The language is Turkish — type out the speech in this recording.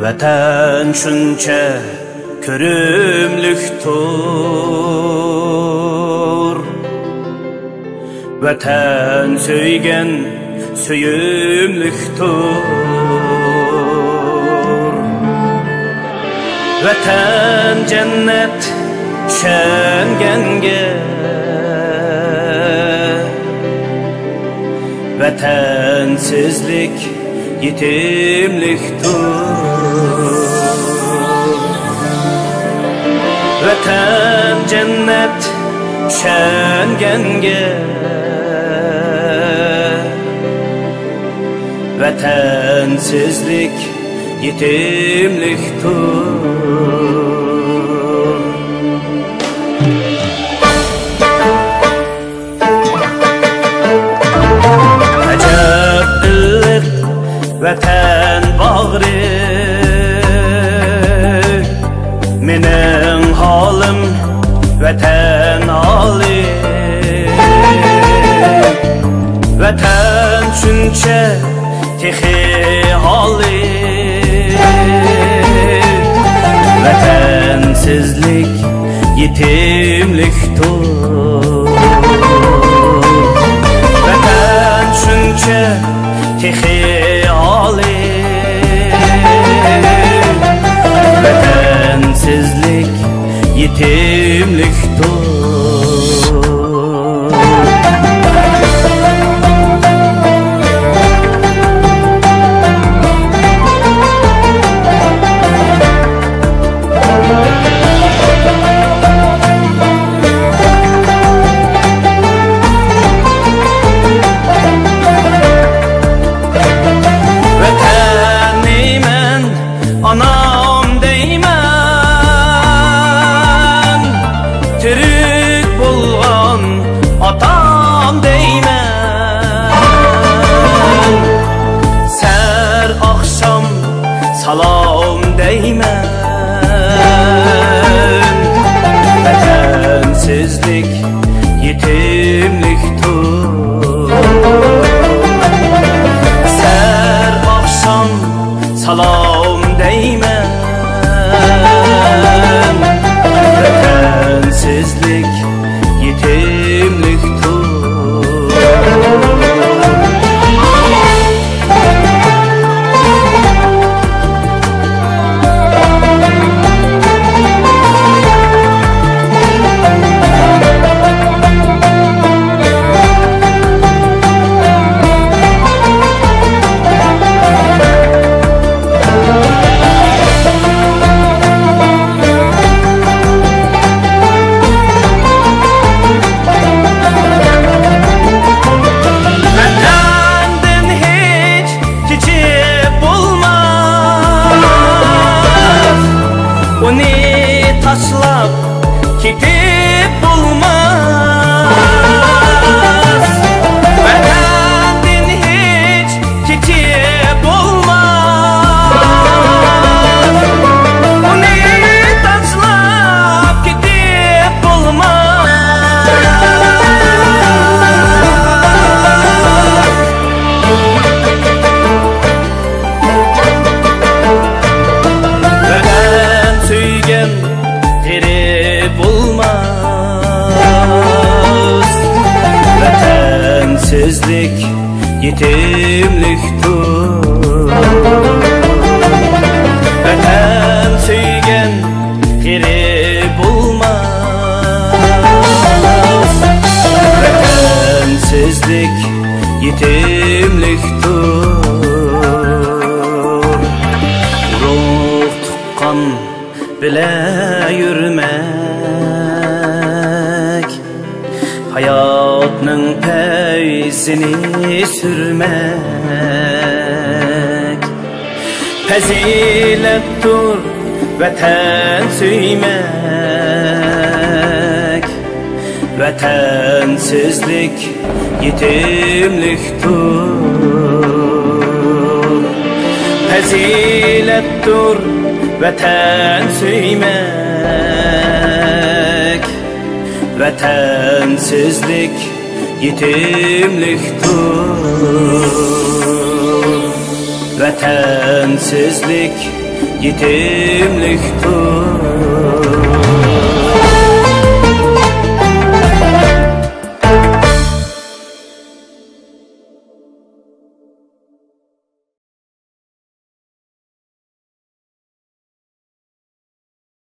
Vatan şuncha körümlüktur. Vatan söygen söyümlüktur. Vatan cennet şengenge. Vatansizlik yetimliktur. Vatan cennet şengenge. Vatansizlik yetimliktur. Vatan bağrı mening halim vatan ali. Vatan shuncha texi hali. Vatansizlik yetimliktur. Vatan shuncha texi Vatansizlik yetimliktur. Salam deymen. Vatansizlik yetimliktur. Ser akşam salam deymen. Vatansizlik yetimliktur. Taşlap kitip bulmaz. Vatandan hiç kitip bulmaz. Onu taşlap kitip bulmaz. Vatan söygen Vatansizlik yetimliktur. Vatan söygen geri bulmaz. Vatansizlik yetimliktur. Ruh tuqqan bile yürümek, hayatның peysini sürmek. Fazilettur vatan söymek. Vatansizlik yetimliktur. Fazilettur vatan söymek. Vatansizlik yetimliktur. Vatansizlik yetimlikdir.